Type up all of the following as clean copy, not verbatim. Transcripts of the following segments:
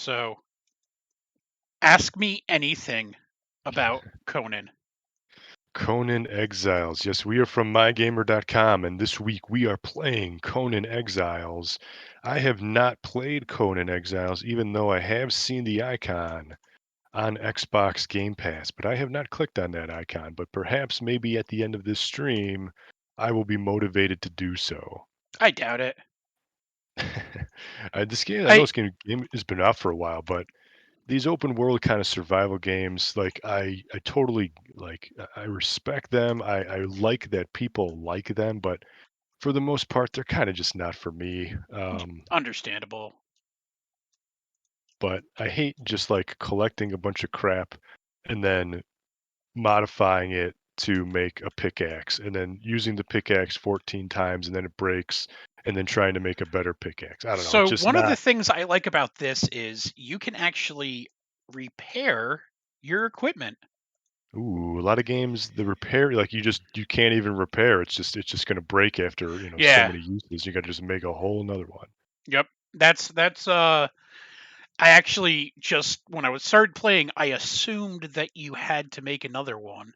So, ask me anything about Conan. Conan Exiles. Yes, we are from MyGamer.com, and this week we are playing Conan Exiles. I have not played Conan Exiles, even though I have seen the icon on Xbox Game Pass, but I have not clicked on that icon. But perhaps maybe at the end of this stream, I will be motivated to do so. I doubt it. This game, I know I this game has been out for a while, but these open world kind of survival games, like I totally like I respect them. I like that people like them, but for the most part, they're kind of just not for me. understandable. But I hate just like collecting a bunch of crap and then modifying it to make a pickaxe and then using the pickaxe 14 times and then it breaks and then trying to make a better pickaxe. I don't know. It's So, just one of the not. things I like about this is you can actually repair your equipment. Ooh, a lot of games, the repair, like you can't even repair. It's just gonna break after, so Yeah. many uses. You gotta just make a whole another one. Yep. That's I actually just when I was started playing, I assumed that you had to make another one.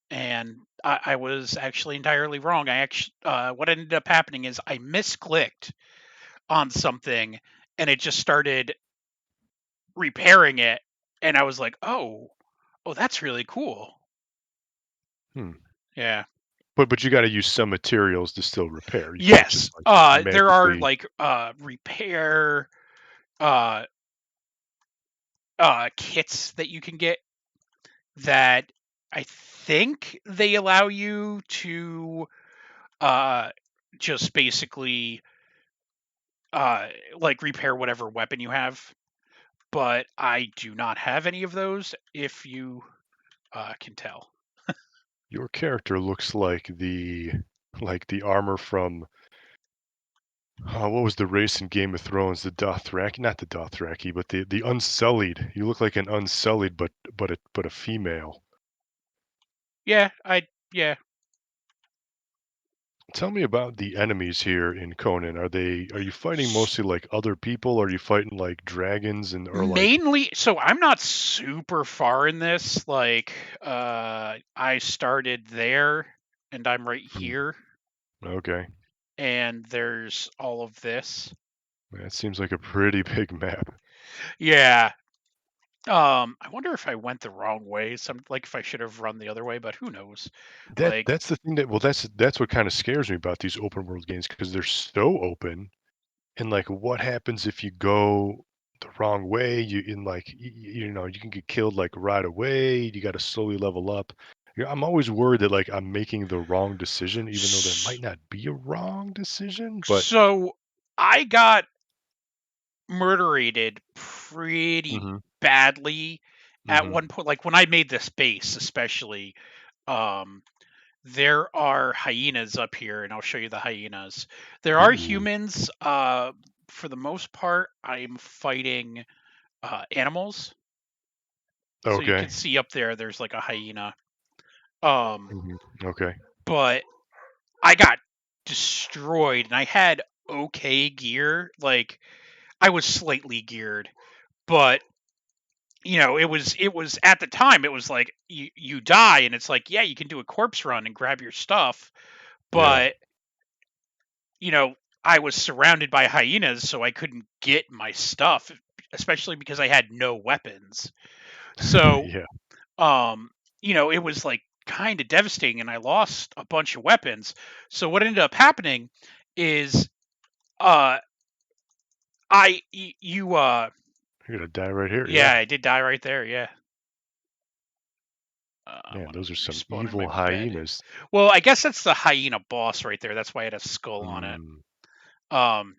And I was actually entirely wrong. I actually what ended up happening is I misclicked on something and it just started repairing it, and I was like, "Oh, that's really cool." Hmm. Yeah. But you gotta use some materials to still repair. You can't Yes. just like There are magically. like repair uh kits that you can get that I think they allow you to uh just basically uh like repair whatever weapon you have, but I do not have any of those if you can tell. Your character looks like the armor from, what was the race in Game of Thrones? The Dothraki, not the Dothraki, but the Unsullied. You look like an Unsullied, but a female. Yeah, yeah. Tell me about the enemies here in Conan. Are you fighting mostly like other people? Are you fighting like dragons and or like Mainly, so I'm not super far in this. Like, I started there, and I'm right hmm, here, okay. and there's all of this. That seems like a pretty big map. Yeah. I wonder if I went the wrong way. Some like if I should have run the other way, but who knows? That Like, that's the thing that well that's what kind of scares me about these open world games because they're so open and like what happens if you go the wrong way? You in like you can get killed like right away. You got to slowly level up. Yeah, I'm always worried that like I'm making the wrong decision, even though there might s- not be a wrong decision. But so I got murderated pretty hmm badly at hmm one point. Like when I made this base, especially. Um, There are hyenas up here, and I'll show you the hyenas. There are ooh, humans. For the most part, I'm fighting animals. So you can okay. see up there, there's like a hyena. Um, hmm Okay. but I got destroyed, and I had okay gear. Like I was slightly geared, but it was at the time. It was like you die, and it's like yeah, you can do a corpse run and grab your stuff, Yeah. but you know, I was surrounded by hyenas, so I couldn't get my stuff, especially because I had no weapons. So, Yeah. um, it was like kind of devastating, and I lost a bunch of weapons. So what ended up happening is, uh, You're gonna die right here. yeah, Yeah. I did die right there. Yeah. I'm Man, gonna those are some respawn in my evil bed. hyenas. Well, I guess that's the hyena boss right there. That's why it has a skull on it. Mm. Um,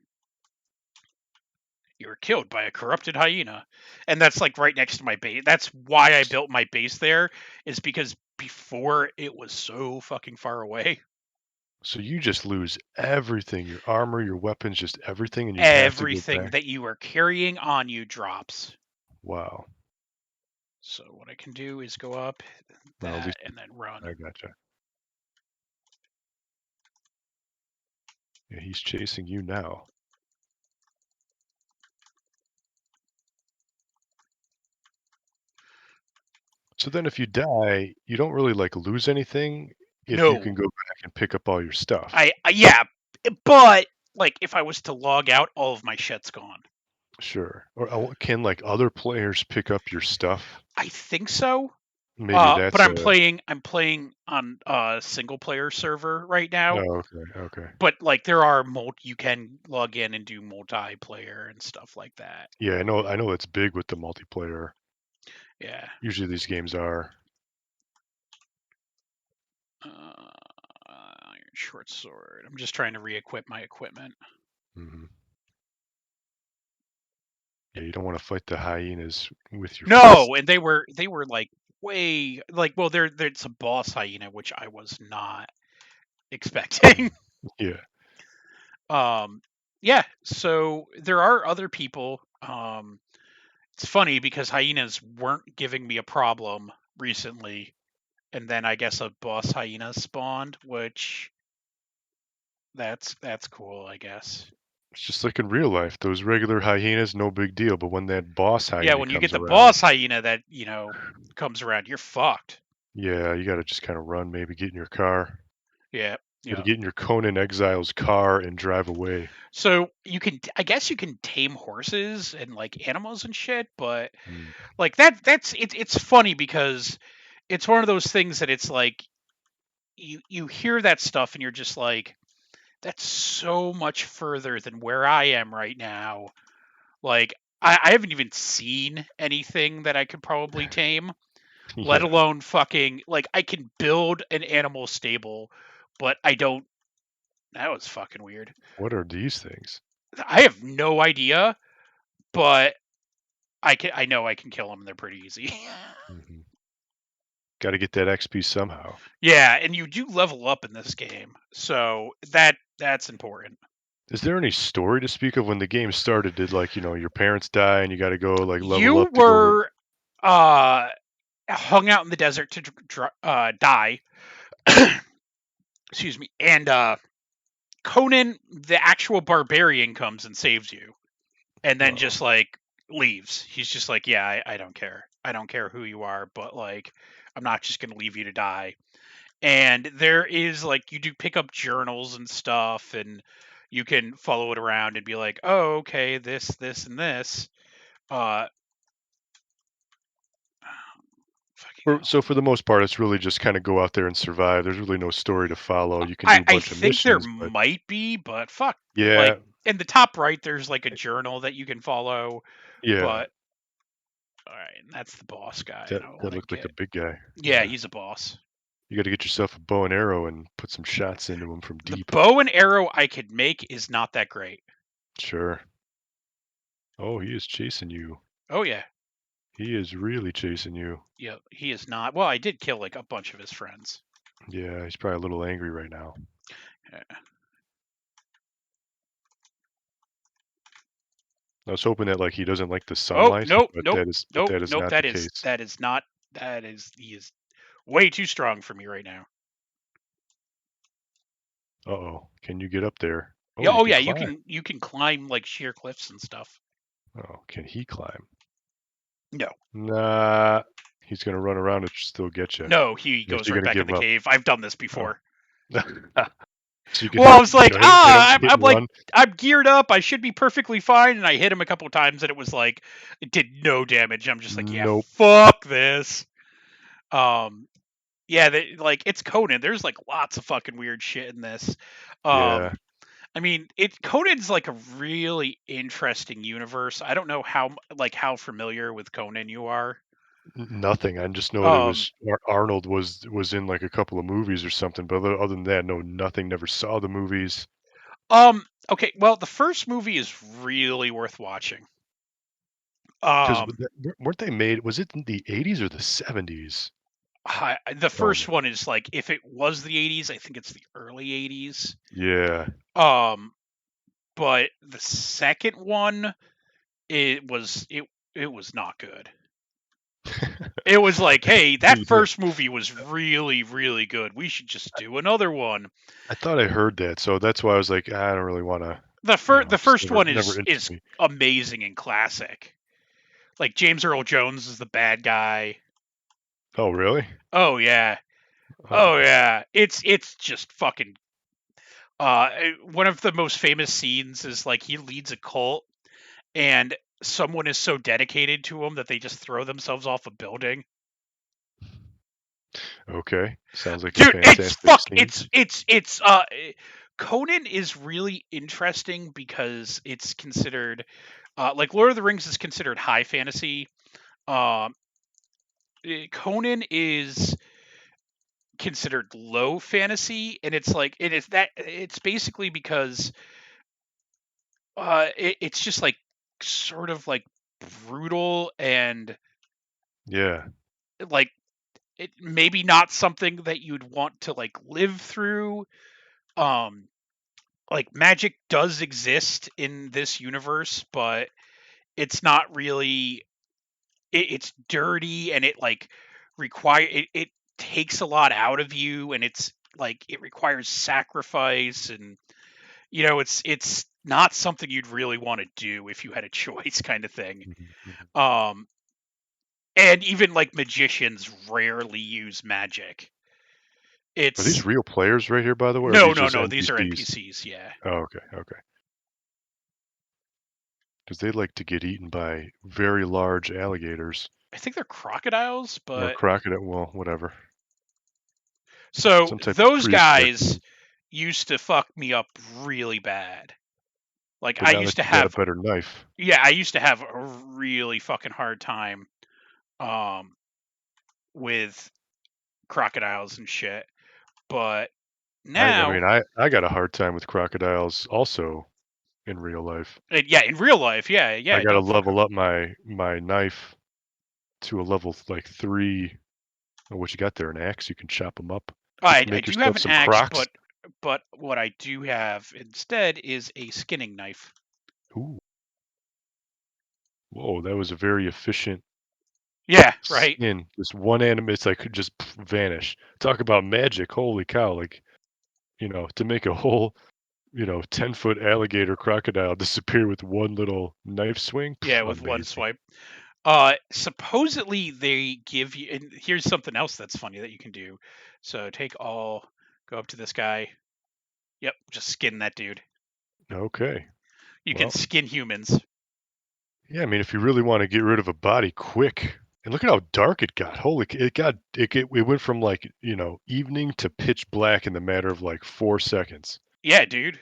You were killed by a corrupted hyena. And that's like right next to my base. That's why I built my base there, is because before it was so fucking far away. So you just lose everything, your armor, your weapons, just everything, and you have to go Everything back. that you are carrying on you drops. Wow. So what I can do is go up Well, at that least and then run. I gotcha. Yeah, he's chasing you now. So then if you die, you don't really, like, lose anything if you can No, go back and pick up all your stuff. yeah, but like if I was to log out, all of my shit's gone. Sure. Or, can, like, other players pick up your stuff? I think so. Maybe But that's a I'm playing on a single player server right now. oh, okay, okay. But like there are you can log in and do multiplayer and stuff like that. Yeah, I know it's big with the multiplayer. Yeah. Usually these games are. Iron short sword. I'm just trying to re-equip my equipment. Mhm. Yeah, you don't wanna fight the hyenas with your No, fists. and they were like way like well there's a boss hyena which I was not expecting. Mm. Yeah. Yeah, so there are other people. It's funny because hyenas weren't giving me a problem recently, and then I guess a boss hyena spawned, which that's cool, I guess. It's just like in real life, those regular hyenas, no big deal, but when that boss Yeah, hyena when you get comes the around, boss hyena that comes around, you're fucked. yeah, you gotta just kinda run, maybe get in your car. Yeah, Gotta yeah. get in your Conan Exiles car and drive away. So I guess you can tame horses and like animals and shit, but Mm. like it's funny because it's one of those things that it's like you hear that stuff and you're just like that's so much further than where I am right now. Like I haven't even seen anything that I could probably tame, let Yeah. alone fucking like I can build an animal stable, but I don't. That was fucking weird. What are these things? I have no idea, but I know I can kill them. They're pretty easy. Mhm. Gotta get that XP somehow. Yeah, and you do level up in this game, so that's important. Is there any story to speak of when the game started? Did, like, your parents die and you gotta go, like, level You up to go to. were uh hung out in the desert to die. Excuse me. And Conan, the actual barbarian, comes and saves you, and then Oh, just like leaves. He's just like, yeah, I don't care. I don't care who you are, but like, I'm not just gonna leave you to die. And there is like you do pick up journals and stuff, and you can follow it around and be like, oh, okay, this, and this. Uh, fucking for hell. so for the most part, it's really just kinda go out there and survive. There's really no story to follow. You can I do a I bunch of think there missions, but might be, but fuck, like yeah, in the top right, there's like a journal that you can follow. yeah, But all right, and that's the boss guy, and that I want that to looked like a get. big guy. Yeah, Yeah. he's a boss. You gotta get yourself a bow and arrow and put some shots into him from The deep. bow and arrow I could make is not that great. Sure. Oh, he is chasing you. Oh yeah, He is really chasing you. yeah, he is not. Well, I did kill like a bunch of his friends. Yeah, he's probably a little angry right now. Yeah. I was hoping that, like, he doesn't like the Oh sunlight, nope, but nope, nope, that is nope. not the case. That is not. That is he is way too strong for me right now. Uh-oh. Can you get up there? Oh, Yeah. you Oh can yeah, climb. you can climb like sheer cliffs and stuff. Oh, can he climb? No, Nah, he's gonna run around and still get you. no, he You're goes you're right gonna back in give the him up. cave. I've done this Oh. before. So you can Well, I was like, hit I'm and like, run? I'm geared up. I should be perfectly fine. And I hit him a couple times, and it was like, it did no damage. I'm just like, yeah, Nope. fuck this. Um, yeah, like it's Conan. There's like lots of fucking weird shit in this. Yeah. Um, I mean, Conan's like a really interesting universe. I don't know how familiar with Conan you are. Nothing. I just know there Um, was Arnold was in, like, a couple of movies or something, but other than that, no, nothing, never saw the movies. okay, well, the first movie is really worth watching. 'Cause Um, weren't they made was it in the '80s or the '70s? The Oh, first one is like if it was the 80s, I think it's the early 80s. yeah. Um, but the second one, it was not good. It was like, hey, that Yeah. first movie was really really good. We should just do another one. I thought I heard that, so that's why I was like, "I don't really wanna." I don't know, The it just first one never interested is me. amazing and classic. Like James Earl Jones is the bad guy. Oh, really? Oh yeah. Oh Oh, yeah. It's just fucking one of the most famous scenes is like he leads a cult and someone is so dedicated to him that they just throw themselves off a building. okay. Sounds like a Dude, fantastic scene. Conan is really interesting because it's considered like Lord of the Rings is considered high fantasy. Um Conan is considered low fantasy, and it's like it's basically because it's just like sort of like brutal and Yeah, like it maybe not something that you'd want to like live through. Um like magic does exist in this universe, but it's not really it's dirty and it like it takes a lot out of you and it's like it requires sacrifice and it's not something you'd really want to do if you had a choice kind of thing. mhm, mhm. um and even like magicians rarely use magic. Are these It's real players right here, by the way, or are no, these no, just no, these are NPCs? NPCs, yeah. Oh, okay, okay. Because they like to get eaten by very large alligators I think they're crocodiles, or but crocodile. Well, whatever, so some type of those prehistoric guys thing. used to fuck me up really bad. Like But I now used that to you got a have better knife, yeah, I used to have a really fucking hard time um with crocodiles and shit. But I now mean, I got a hard time with crocodiles also in real life. yeah, in real life, yeah, I yeah, got to no, for level up my knife to a level like 3. Oh, what you got there? An axe? You can chop them up. You can I make do have yourself an some axe, crocs. but what I do have instead is a skinning knife. Ooh, whoa, that was a very efficient Yeah, right. skin. Just one anim it's like could just vanish. Talk about magic. Holy cow. Like, to make a whole, 10-foot alligator crocodile disappear with one little knife swing. Yeah, with one Amazing. swipe. Supposedly they give you, and here's something else that's funny that you can do. So take all, go up to this guy. Yep, just skin that dude. Okay. You can Well, skin humans. yeah, I mean, if you really want to get rid of a body quick, and look at how dark it got. Holy, it went from like, evening to pitch black in the matter of like 4 seconds. Yeah, dude.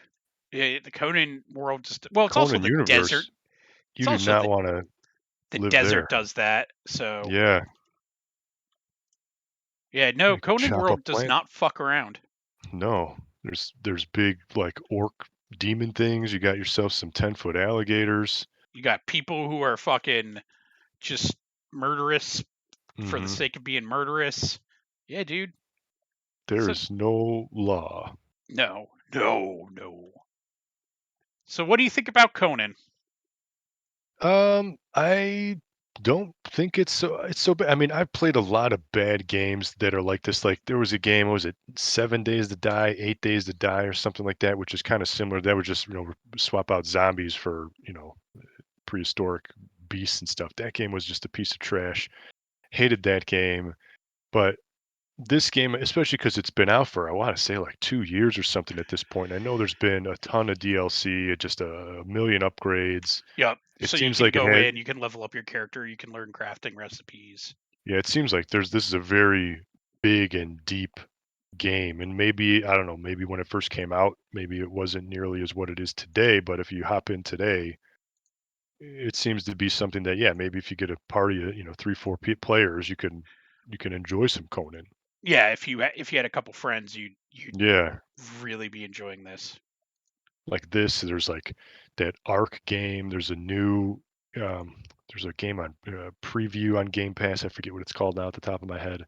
Yeah, the Conan world just well, it's also Conan the desert. universe, It's you do also not want to the live desert there. does that. So Yeah, yeah, no, you can Conan chop up world does plant. not fuck around. No, there's big like orc demon things. You got yourself some 10-foot alligators. You got people who are fucking just murderous for the Hmm. sake of being murderous. Yeah, dude. There So is no law. no, no, no. So what do you think about Conan? I don't think it's so bad. I mean, I've played a lot of bad games that are like this. Like there was a game, what was it 7 Days to Die, 8 Days to Die, or something like that, which is kind of similar. That would just swap out zombies for prehistoric beasts and stuff. That game was just a piece of trash. Hated that game, but this game, especially because it's been out for I want to say like 2 years or something at this point. I know there's been a ton of DLC, just a million upgrades. Yep. It So you seems can like it go had in, you can level up your character, you can learn crafting recipes. Yeah, it seems like this is a very big and deep game, and maybe I don't know, maybe when it first came out, maybe it wasn't nearly as what it is today. But if you hop in today, it seems to be something that yeah, maybe if you get a party of 3, 4 players, you can enjoy some Conan. Yeah, if you had a couple friends, you'd Yeah, really be enjoying this. like this. There's like that Arc game. Um, there's a game on preview on Game Pass. I forget what it's called now at the top of my head.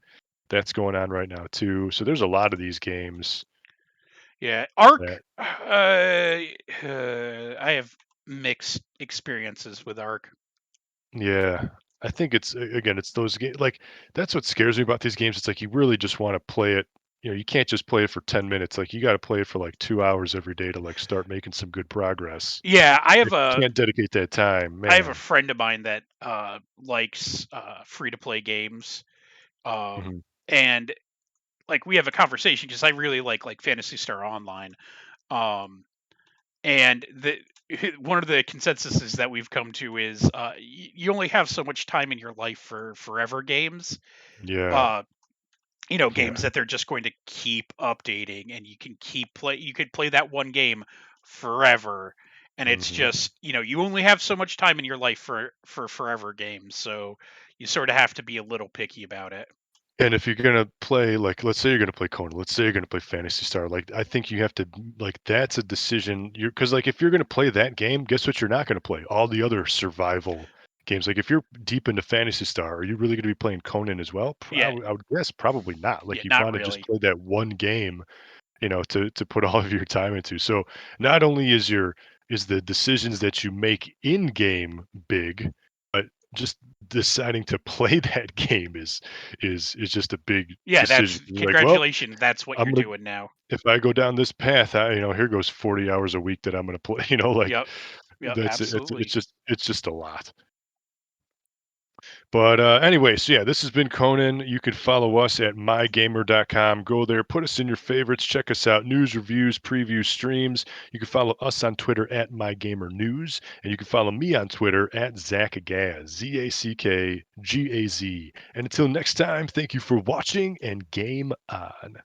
That's going on right now too. So there's a lot of these games Yeah, Arc. that I have mixed experiences with Arc. Yeah, I think again, it's those games. Like that's what scares me about these games. It's like you really just want to play it. You can't just play it for 10 minutes. Like you got to play it for like 2 hours every day to like start making some good progress. Yeah, If you can't dedicate that time, I have a man. friend of mine that likes free to play games. Um, Mhm. and like we have a conversation because I really like Fantasy Star Online. Um, and the one of the consensuses that we've come to is you only have so much time in your life for forever games. Yeah. Uh, games Yeah. that they're just going to keep updating, and you can keep play. You could play that one game forever, and it's Mhm. just you only have so much time in your life for forever games. So you sort of have to be a little picky about it. And if you're gonna play, like, let's say you're gonna play Conan, let's say you're gonna play Phantasy Star, like, I think you have to, like, that's a decision. You're because, like, if you're gonna play that game, guess what? You're not gonna play all the other survival games. Like, if you're deep into Phantasy Star, are you really gonna be playing Conan as well? Yeah, Probably, I would guess probably not. yeah, Like, you not want to just really. play that one game, to put all of your time into. So not only is the decisions that you make in game big, but just deciding to play that game is just a big Yeah, decision. that's You're like, well, congratulations. That's what I'm you're gonna doing now. if I go down this path, here goes 40 hours a week that I'm gonna play. Like Yep, yep, it's absolutely. just a lot. But anyway, so yeah, this has been Conan. You can follow us at mygamer.com. Go there, put us in your favorites, check us out. News, reviews, previews, streams. You can follow us on Twitter at mygamernews, and you can follow me on Twitter at Zackagaz, Zackgaz. And until next time, thank you for watching and game on.